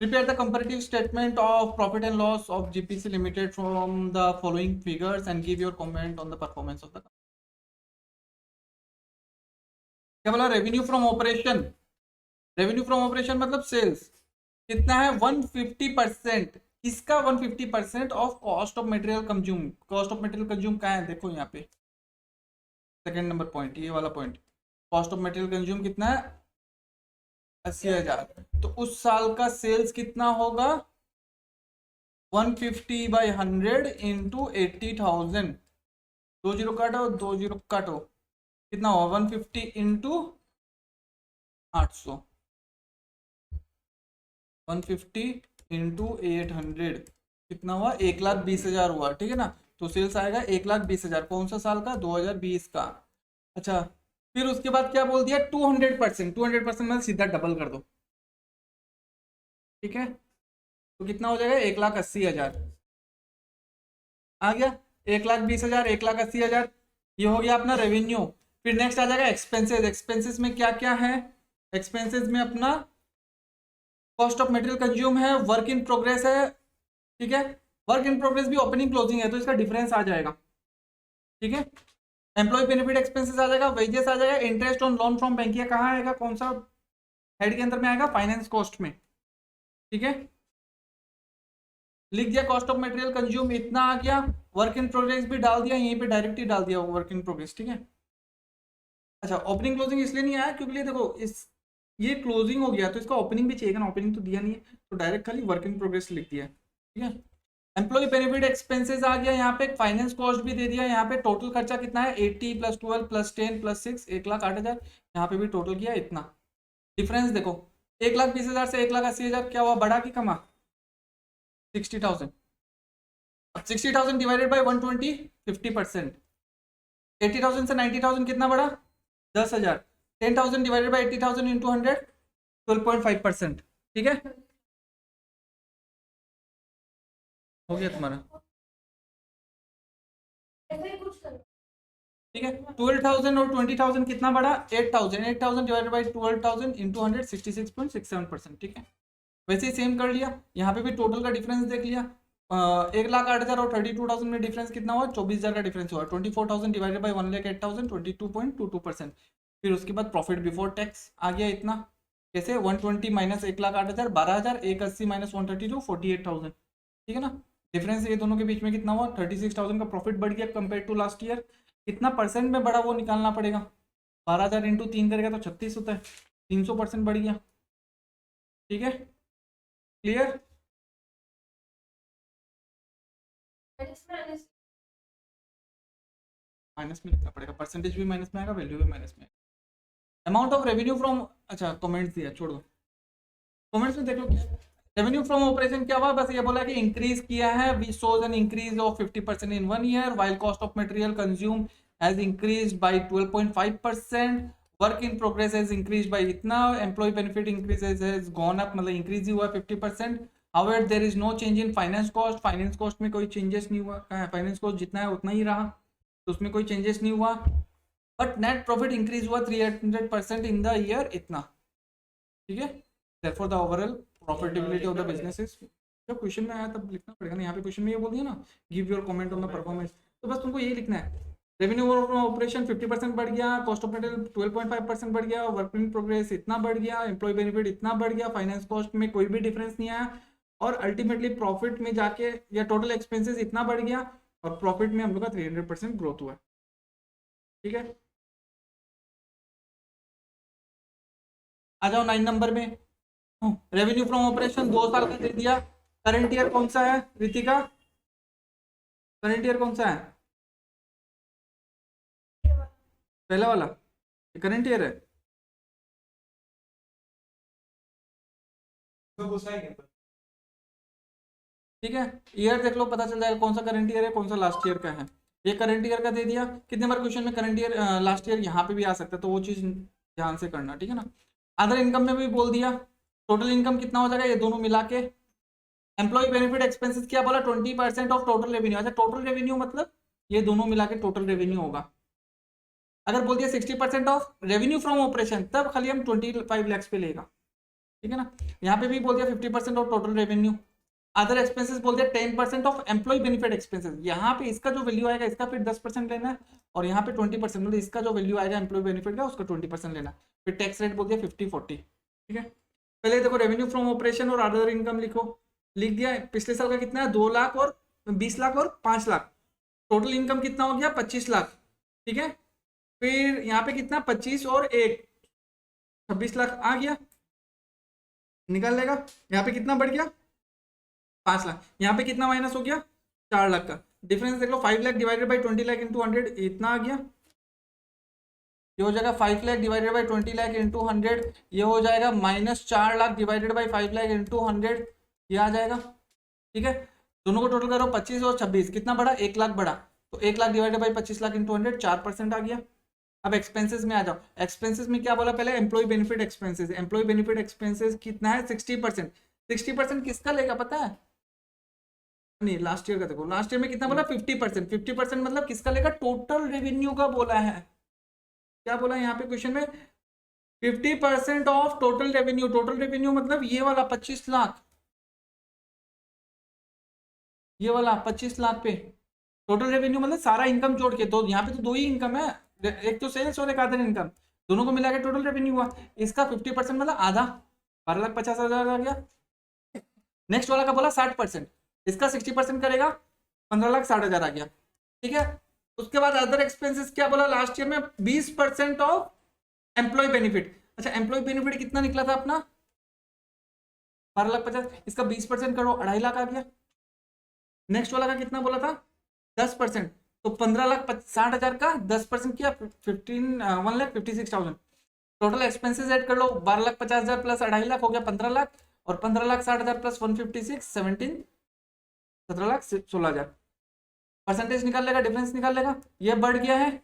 Prepare the comparative statement of profit and loss of GPC Limited from the following figures and give your comment on the performance of the company. क्या बोला? Revenue from operation, revenue from operation मतलब sales कितना है? 150%। किसका 150% of cost of material consume? Cost of material consume कहाँ है? देखो यहाँ पे सेकंड नंबर पॉइंट, ये वाला point, cost of material consume कितना है? 80,000। तो उस साल का सेल्स कितना होगा? 150/100 इंटू 80,000। 20 काटो, 20 काटो, कितना हुआ? 150 इंटू 800, 150 इंटू 800 कितना हुआ? 1,20,000 हुआ, ठीक है ना। तो सेल्स आएगा 1,20,000। कौन सा साल का? 2020 का। अच्छा, फिर उसके बाद क्या बोल दिया? 200%। 200% मतलब सीधा डबल कर दो, ठीक है। तो कितना हो जाएगा? 1,80,000 आ गया। 1,20,000, 1,80,000, ये हो गया अपना रेवेन्यू। फिर नेक्स्ट आ जाएगा एक्सपेंसेस। एक्सपेंसेस में क्या क्या है? एक्सपेंसेस में अपना कॉस्ट ऑफ मटेरियल कंज्यूम है, वर्क इन प्रोग्रेस है, ठीक है। वर्क इन प्रोग्रेस भी ओपनिंग क्लोजिंग है तो इसका डिफरेंस आ जाएगा, ठीक है। एम्प्लॉय बेनिफिट एक्सपेंसेस आ जाएगा, वेजेस आ जाएगा, interest on loan from bank, ये कहाँ आएगा? कौन सा हेड के अंदर में आएगा? फाइनेंस कॉस्ट में, ठीक है। लिख दिया कॉस्ट ऑफ मटेरियल कंज्यूम इतना आ गया, वर्क इन प्रोग्रेस भी डाल दिया, यहीं पे डायरेक्ट ही डाल दिया वर्क इन प्रोग्रेस, ठीक है। अच्छा, ओपनिंग क्लोजिंग इसलिए नहीं आया क्योंकि देखो इस ये क्लोजिंग हो गया तो इसका ओपनिंग भी चाहिए ना, ओपनिंग तो दिया नहीं है तो डायरेक्ट खाली वर्क इन प्रोग्रेस लिख दिया, ठीक है। एम्प्लॉय बेनिफिट एक्सपेंसेस आ गया, यहाँ पे फाइनेंस कॉस्ट भी दे दिया। यहाँ पे टोटल खर्चा कितना है? 80 + 12 + 10 + 6, 1,08,000। यहाँ पे भी टोटल किया इतना। डिफरेंस देखो, 1,20,000 से 1,80,000 क्या हुआ? बढ़ा कि कमा? 60,000। अब 60,000 डिवाइडेड बाई 120, 50%। 80,000 से 90,000 कितना बढ़ा? 10,000। 10,000 डिवाइडेड बाई 80,000 इंटू 100, 12.5%, ठीक है। हो गया तुम्हारा, ठीक है। 12,000 और 20,000 कितना बढ़ा? 8,000। 8,000 डिवाइडेड बाई 12,000 इंटू 100, 66.67%, ठीक है। वैसे ही सेम कर लिया, यहाँ पे भी टोटल का डिफरेंस देख लिया। 1,08,000 और 32,000 में डिफरेंस कितना हुआ? 24,000 का डिफरेंस हुआ। 24,000 डिवाइडेड बाई 1,08,000, 22.22%। फिर उसके बाद प्रॉफिट बिफोर टैक्स आ गया इतना। कैसे? 120 माइनस 1,08,000, 12,000, 180 माइनस 132, 48,000, ठीक है ना। डिफरेंस ये दोनों के बीच में कितना हुआ? 36,000 का प्रॉफिट बढ़ गया कंपेयर टू लास्ट ईयर। कितना परसेंट में बढ़ा वो निकालना पड़ेगा। 12,000 इंटू 3 करेगा तो 36 होता है, 300% बढ़ गया, ठीक है। क्लियर? माइनस में लिखना पड़ेगा, परसेंटेज भी माइनस में आएगा, वैल्यू भी माइनस में आएगा। अमाउंट ऑफ रेवेन्यू फ्रॉम, अच्छा कमेंट्स दिया, छोड़ दो, कमेंट्स में देख लो क्या रेवेन्यू फ्रॉम ऑपरेशन क्या हुआ। बस ये बोला कि इंक्रीज किया है, we shows an increase of 50% in 1 year, while cost of material consume has increased by 12.5%, work in progress has increased by इतना, employ benefit increases has gone up, मतलब इंक्रीज ही हुआ 50%। However there is no change in finance cost, finance cost में कोई changes नहीं हुआ, finance cost जितना है उतना ही रहा, तो उसमें कोई चेंजेस नहीं हुआ। बट नेट प्रॉफिट इंक्रीज हुआ 300% इन द ईयर इतना, ठीक है। therefore the overall profitability of the business is, जब क्वेश्चन में आया तब लिखना पड़ेगा ना, यहाँ पे क्वेश्चन में ये बोल दिया ना, give your comment on the performance, तो बस तुमको यही लिखना है। रेवेन्यू ऑपरेशन 50% बढ़ गया, कॉस्ट ऑफ मटेरियल 12.5% बढ़ गया, वर्क इन प्रोग्रेस इतना बढ़ गया, एम्प्लॉय बेनिफिट इतना बढ़ गया, फाइनेंस कॉस्ट में कोई भी डिफरेंस नहीं आया, और अल्टीमेटली प्रॉफिट में जाके या टोटल एक्सपेंसेस इतना बढ़ गया, और प्रॉफिट में हम लोग का 300% ग्रोथ हुआ, ठीक है। आ जाओ 9 नंबर में, रेवेन्यू फ्रॉम ऑपरेशन 2 साल का दे दिया। करंट ईयर कौन सा है रितिका? करंट ईयर कौन सा है? पहला वाला करंट ईयर है, ठीक है। ईयर देख लो, पता चल जाएगा कौन सा करंट ईयर है कौन सा लास्ट ईयर का है। ये करंट ईयर का दे दिया। कितने बार क्वेश्चन में करंट ईयर लास्ट ईयर यहाँ पे भी आ सकता है, तो वो चीज ध्यान से करना, ठीक है ना। अदर इनकम में भी बोल दिया, टोटल इनकम कितना हो जाएगा ये दोनों मिला के। एम्प्लॉय बेनिफिट एक्सपेंसेस क्या बोला? 20% ऑफ टोटल रेवेन्यू। अच्छा, टोटल रेवेन्यू मतलब ये दोनों मिला के टोटल रेवेन्यू होगा। अगर बोल दिया 60% ऑफ रेवेन्यू फ्रॉम ऑपरेशन, तब खाली हम 25 lakhs पे लेगा, ठीक है ना। यहाँ पे भी बोल दिया 50% of total revenue. Other expenses बोल दिया 10% ऑफ एम्प्लॉय बेनिफिट एक्सपेंसेस। यहाँ पे इसका जो वैल्यू आएगा इसका फिर 10% लेना है, और यहाँ पे 20%, मतलब इसका जो वैल्यू आएगा एम्प्लॉय बेनिफिट का उसका 20% लेना है। फिर टैक्स रेट बोल दिया 50-40। ठीक है, पहले देखो रेवेन्यू फ्रॉम ऑपरेशन और अदर इनकम लिखो। लिख दिया, पिछले साल का कितना है 2 लाख और 20 लाख और 5 लाख। टोटल इनकम कितना हो गया 25 लाख। ठीक है, फिर यहाँ पे कितना 25 और 1 26 लाख आ गया, निकाल लेगा। यहाँ पे कितना बढ़ गया 5 लाख। यहाँ पे कितना माइनस हो गया 4 लाख का डिफरेंस देख लो। 5 lakh divided by 20 lakh into 100 इतना आ गया। ये हो जाएगा 5 lakh divided by 20 lakh into 100, ये हो जाएगा minus 4 lakh divided by 5 lakh into 100, ये आ जाएगा। ठीक है, दोनों को टोटल करो 25 और 26 कितना बढ़ा 1 लाख बढ़ा, तो 1 lakh divided by 25 lakh into 100 4% आ गया। अब एक्सपेंसेस में आ जाओ। एक्सपेंसेस में क्या बोला पहले employ benefit expenses. Employ benefit expenses कितना है 60%। 60% किसका लेगा पता है, नहीं लास्ट ईयर का देखो, लास्ट ईयर में कितना बोला 50%। 50% मतलब किसका लेगा टोटल रेवेन्यू का बोला है। क्या बोला यहाँ पे क्वेश्चन में 50% of total revenue. Total revenue मतलब ये वाला 25 लाख, ये वाला 25 लाख पे टोटल रेवेन्यू मतलब सारा इनकम जोड़ के। तो यहाँ पे तो दो ही इनकम है, एक तो सेल्स और एक अदर इनकम, दोनों को मिला के टोटल रेवेन्यू हुआ। इसका 50% मतलब आधा 12,50,000 आ गया। नेक्स्ट वाला का बोला 60%, इसका 60% करेगा 15,60,000 आ गया। ठीक है, उसके बाद अदर एक्सपेंसेस क्या बोला लास्ट ईयर में 20% ऑफ एम्प्लॉय बेनिफिट। अच्छा एम्प्लॉय बेनिफिट कितना निकला था अपना 12,50,000, इसका 20% करो 2.5 लाख आ गया। नेक्स्ट वाला का कितना बोला था 10%, तो 15,60,000 का 10% किया 1,56,000। टोटल एक्सपेंसेस ऐड कर लो 12,50,000 प्लस 2.5 लाख हो गया 15 लाख, और 15,60,000 प्लस 156 17,16,000। परसेंटेज निकाल लेगा, डिफरेंस निकाल लेगा। ये बढ़ गया है,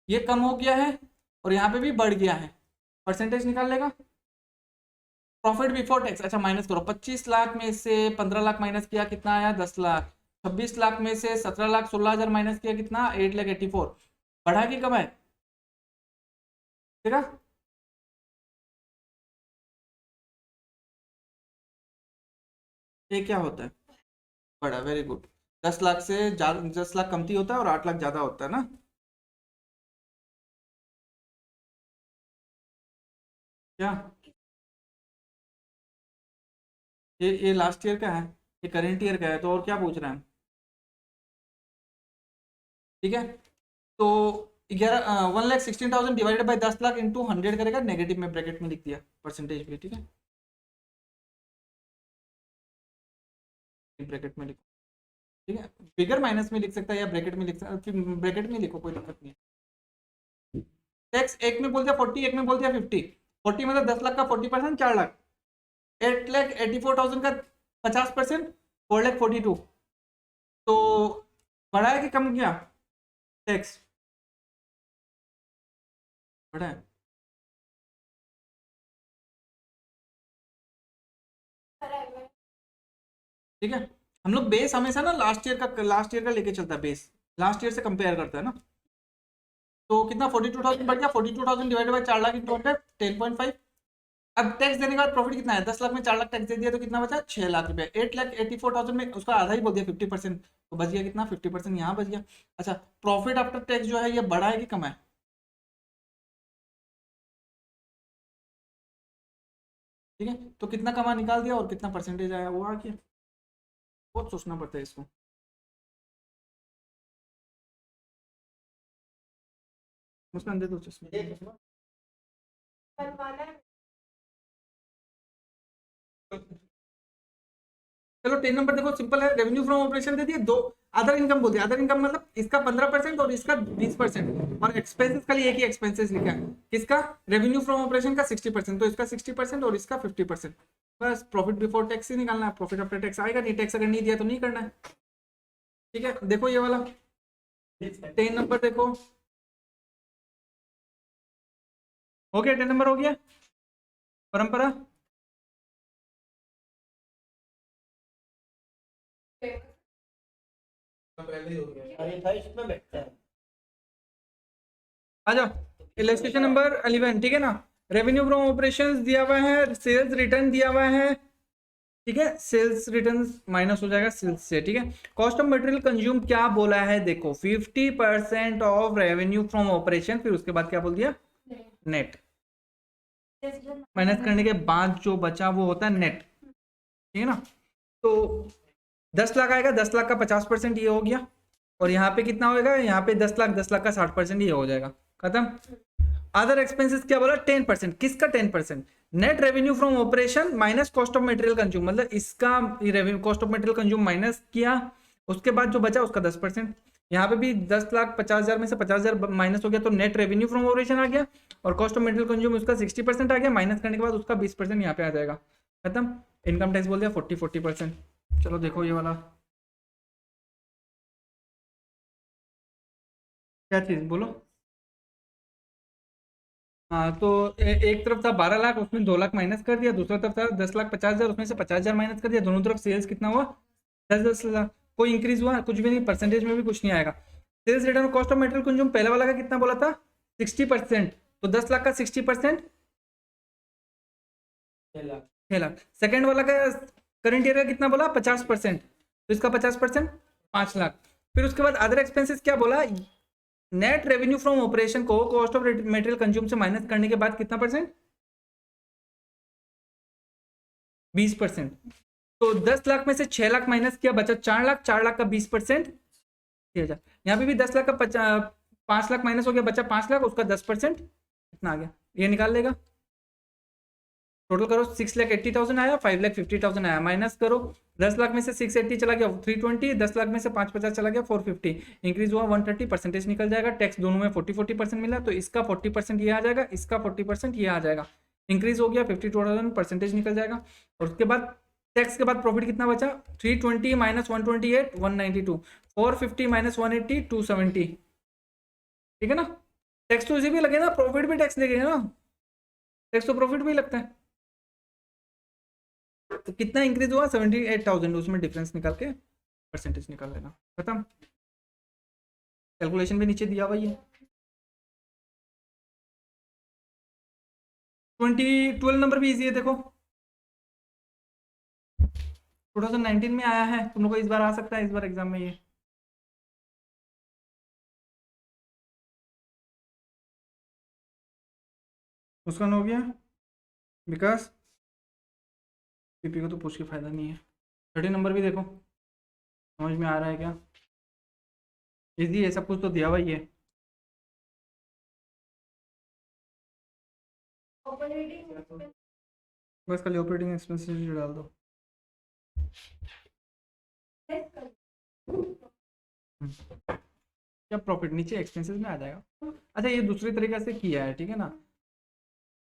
ये कम हो गया है, और यहाँ पे भी बढ़ गया है, परसेंटेज निकाल लेगा। प्रॉफिट बिफोर टैक्स, अच्छा माइनस करो 25 लाख में से 15 लाख माइनस किया कितना आया 10 लाख। 26 लाख में से 17,16,000 माइनस किया कितना 8,84,000। बढ़ा कि कम है, ठीक है। ये क्या होता है बड़ा, वेरी गुड। 10 लाख से 10 लाख कमती होता है और 8 लाख ज्यादा होता है ना। क्या ये लास्ट ईयर का है, ये करेंट ईयर का है, तो और क्या पूछ रहे हैं। ठीक है, तो 1,16,000 डिवाइडेड बाई 10 लाख इंटू 100 करेगा, नेगेटिव में ब्रैकेट में लिख दिया परसेंटेज भी। ठीक है, ब्रैकेट में लिखो। ठीक है, फिगर माइनस में लिख सकता है या ब्रैकेट में लिख सकता है, ब्रैकेट में लिखो कोई दिक्कत नहीं है। टैक्स एक में बोल दिया 40, एक में बोल दिया 50। 40 मतलब 10 लाख का 40% 4 लाख। 8,84,000 का 50% 4,42,000। तो बढ़ा है कि कम किया टैक्स, बढ़ा है। ठीक है, हम लोग बेस हमेशा ना लास्ट ईयर का लेके चलता है, बेस लास्ट ईयर से कंपेयर करता है ना। तो कितना 42,000 बढ़ गया, 42,000 डिवाइडेड बाई 4 लाख इंटू 100 10.5। अब टैक्स देने के बाद प्रॉफिट कितना है 10 लाख में 4 लाख टैक्स दे दिया तो कितना बचा 6 लाख रुपया। 8,84,000 में उसका आधा ही बोल दिया 50%, तो बच गया कितना 50% यहाँ बच गया। अच्छा प्रॉफिट आफ्टर टैक्स जो है ये बढ़ा है कि कम है, ठीक है। तो कितना कमा निकाल दिया और कितना परसेंटेज आया वो आ गया। बहुत सोचना पड़ता है इसको। मुस्कान दे दो चश्मा। चलो 10 नंबर देखो सिंपल है, रेवेन्यू फ्रॉम ऑपरेशन दे दिए, दो अदर इनकम बोल दिया। अदर इनकम मतलब इसका 15% और इसका 20%, और एक्सपेंसेस खाली एक ही एक्सपेंसेस लिखा है किसका रेवेन्यू फ्रॉम ऑपरेशन का 60%, तो इसका 60% और इसका 50%। बस प्रॉफिट बिफोर टैक्स ही निकालना है, प्रॉफिट आफ्टर टैक्स आएगा नहीं, टैक्स अगर नहीं दिया तो नहीं करना है। ठीक है, देखो ये वाला 10 नंबर देखो, हो गया 10 नंबर हो गया। परंपरा पहले हो गया। आ जाओ इलेस्ट्रेशन नंबर 11, ठीक है ना। रेवेन्यू फ्रॉम ऑपरेशंस दिया हुआ है, सेल्स रिटर्न दिया हुआ है, ठीक है, सेल्स रिटर्न माइनस हो जाएगा सेल्स से, ठीक है। कॉस्ट ऑफ मटेरियल कंज्यूम क्या बोला है देखो, 50% ऑफ रेवेन्यू फ्रॉम ऑपरेशन, फिर उसके बाद क्या बोल दिया, नेट, माइनस करने के बाद जो बचा वो होता है नेट, ठीक है ना। तो 10 लाख आएगा, 10 लाख का 50% ये हो गया, और यहाँ पे कितना होएगा, यहाँ पे 10 लाख, 10 लाख का 60% ये हो जाएगा, खत्म। अदर एक्सपेंसेस क्या बोला, 10%, किसका 10%, net revenue from operation minus cost of material consume, मतलब इसका revenue cost of material consume minus किया, उसके बाद जो बचा उसका 10%। यहाँ पे भी 10,50,000 में से 50,000 माइनस हो गया, तो नेट रेवेन्यू फ्रॉम ऑपरेशन आ गया, और कॉस्ट ऑफ मटेरियल कंज्यूम उसका 60% आ गया, माइनस करने के बाद उसका 20% यहाँ पे आ जाएगा, खत्म। इनकम टैक्स बोल दिया 40%। चलो देखो ये वाला क्या चीज बोलो। हाँ तो एक तरफ था 12 लाख, उसमें 2 लाख माइनस कर दिया, दूसरा तरफ था 10,50,000, उसमें से 50,000 माइनस कर दिया, दोनों तरफ सेल्स कितना हुआ, 10,000। कोई इंक्रीज हुआ कुछ भी नहीं, परसेंटेज में भी कुछ नहीं आएगा। Sales return cost of material consume पहले वाला का कितना बोला था, 60%, तो 10 लाख का 60% 6 लाख। सेकेंड वाला का करंट ईयर का कितना बोला, 50%, तो इसका 50% 5 लाख। फिर उसके बाद अदर एक्सपेंसेस क्या बोला, नेट रेवेन्यू फ्रॉम ऑपरेशन को कॉस्ट ऑफ मटेरियल कंज्यूम से माइनस करने के बाद कितना परसेंट, 20%। तो 10 लाख में से 6 लाख माइनस किया, बचा 4 लाख, 4 लाख का 20% 6,000। यहाँ पे भी 10 लाख का 5 लाख माइनस हो गया, बचा 5 लाख, उसका 10% कितना आ गया, ये निकाल लेगा। टोटल करो, 6,80,000 आया, 5,50,000 आया, माइनस करो 10 लाख में से 680 चला गया 320, 10 लाख में से 550 चला गया 450, इंक्रीज हुआ 130, परसेंटेज निकल जाएगा। टैक्स दोनों में 40% मिला, तो इसका 40% ये आ जाएगा, इसका 40% ये आ जाएगा, इंक्रीज हो गया 52,000, परसेंटेज निकल जाएगा। और उसके बाद टैक्स के बाद प्रॉफिट कितना बचा, 320 माइनस 128 192, 450 माइनस 180 270, ठीक है ना। टैक्स तो इसी भी लगे ना, प्रॉफिट भी टैक्स लगेगा ना, टैक्स तो प्रॉफिट भी लगता है। तो कितना इंक्रीज हुआ, 78,000, उसमें डिफरेंस निकाल के परसेंटेज निकाल लेना, खत्म। कैलकुलेशन भी नीचे दिया हुआ है। 12 नंबर भी इजी है, देखो 2019 में आया है, तुम लोग को इस बार आ सकता है, इस बार एग्जाम में ये। उसका हो गया विकास, पीपी को तो पूछ के फायदा नहीं है। 30 नंबर भी देखो, समझ में आ रहा है क्या, इजी है, सब कुछ तो दिया हुआ ही है। बस खाली ऑपरेटिंग एक्सपेंसेस डाल दो। क्या प्रॉफिट नीचे एक्सपेंसेस में आ जाएगा। अच्छा ये दूसरी तरीके से किया है, ठीक है ना,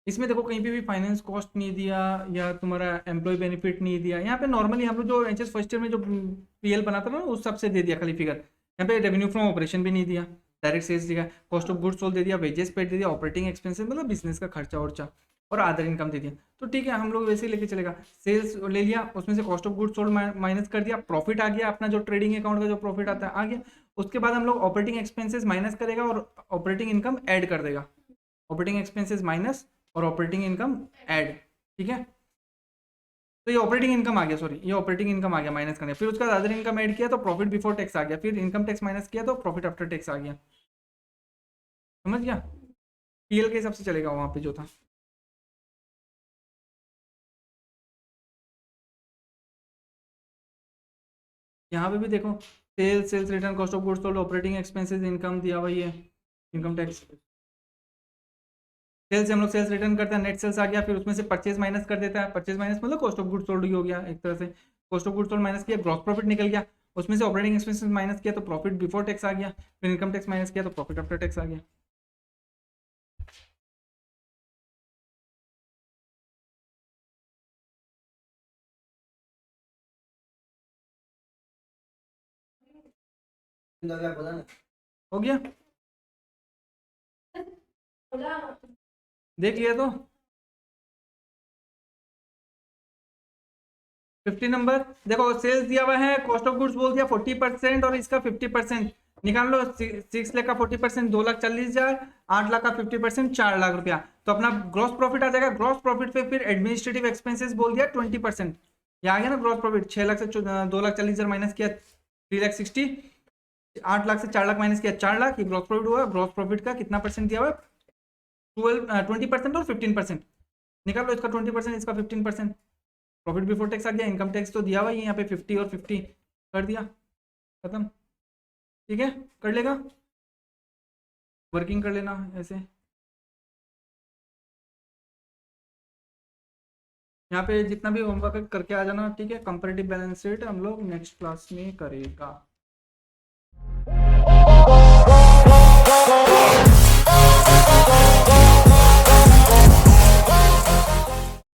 इसमें देखो कहीं पे भी फाइनेंस कॉस्ट नहीं दिया, या तुम्हारा एम्प्लॉय बेनिफिट नहीं दिया, यहाँ पे नॉर्मली हम लोग जो एचएस फर्स्ट ईयर में जो पीएल बनाता था ना उस सबसे दे दिया खाली फिगर। यहाँ पे रेवेन्यू फ्रॉम ऑपरेशन भी नहीं दिया, डायरेक्ट सेल्स दिया, कॉस्ट ऑफ गुड्स सोल्ड दे दिया, वेजेस पेड दे दिया, ऑपरेटिंग एक्सपेंसेस मतलब बिजनेस का खर्चा वर्चा, और अदर इनकम दे दिया। तो ठीक है, हम लोग वैसे ही लेके चलेगा, सेल्स ले लिया, उसमें से cost of goods sold minus कर दिया, प्रॉफिट आ गया, अपना जो ट्रेडिंग अकाउंट का जो प्रॉफिट आता है आ गया। उसके बाद हम लोग ऑपरेटिंग एक्सपेंसेस माइनस करेगा और ऑपरेटिंग इनकम ऐड कर देगा, ऑपरेटिंग एक्सपेंसेस माइनस और ऑपरेटिंग इनकम ऐड, ठीक है। तो ये ऑपरेटिंग इनकम आ गया, सॉरी ये ऑपरेटिंग इनकम आ गया माइनस करने, फिर उसका अदर इनकम ऐड किया तो प्रॉफिट बिफोर टैक्स आ गया, फिर इनकम टैक्स माइनस किया तो प्रॉफिट आफ्टर टैक्स आ गया, समझ गया। पीएल के हिसाब से चलेगा वहां पे जो था। यहाँ पे भी देखो, sales return cost of goods sold operating expenses income दिया हुआ है, इनकम टैक्स। सेल्स से हम लोग सेल्स रिटर्न करते हैं, नेट सेल्स आ गया, फिर उसमें से परचेज माइनस कर देता है, परचेज माइनस मतलब कॉस्ट ऑफ गुड्स सोल्ड ही हो गया एक तरह से, cost of goods sold minus किया, ग्रॉस प्रॉफिट निकल गया, उसमें से ऑपरेटिंग एक्सपेंसेस माइनस किया तो प्रॉफिट बिफोर टैक्स आ गया, फिर इनकम टैक्स माइनस किया तो प्रॉफिट आफ्टर टैक्स आ गया। हो गया, देख लिया तो 50 नंबर देखो, सेल्स दिया हुआ है, कॉस्ट ऑफ गुड्स बोल दिया 40% और इसका 50%, निकाल लो। 6 लाख का 40%, 2,40,000, 8 लाख का 50%, 4 लाख रुपया। तो अपना ग्रॉस प्रॉफिट आ जाएगा। ग्रॉस प्रॉफिट पे फिर एडमिनिस्ट्रेटिव एक्सपेंसेस बोल दिया 20%, ये आ गया ना ग्रॉस प्रॉफिट। 6 लाख से 2,40,000 माइनस किया 3,60,000, 8 लाख से 4 लाख माइनस किया 4 लाख, ये ग्रॉस प्रॉफिट हुआ। ग्रॉस प्रॉफिट का कितना परसेंट दिया हुआ? 20% और 15%। निकाल लो इसका 20%, इसका 15%। प्रॉफिट बिफोर टैक्स आ गया। इनकम टैक्स तो दिया हुआ है यहाँ पे 50 और 50 कर दिया, खत्म। ठीक है, कर लेगा, वर्किंग कर लेना ऐसे। यहाँ पे जितना भी होमवर्क करके आ जाना, ठीक है। कंपैरेटिव बैलेंस शीट हम लोग नेक्स्ट क्लास में करेगा।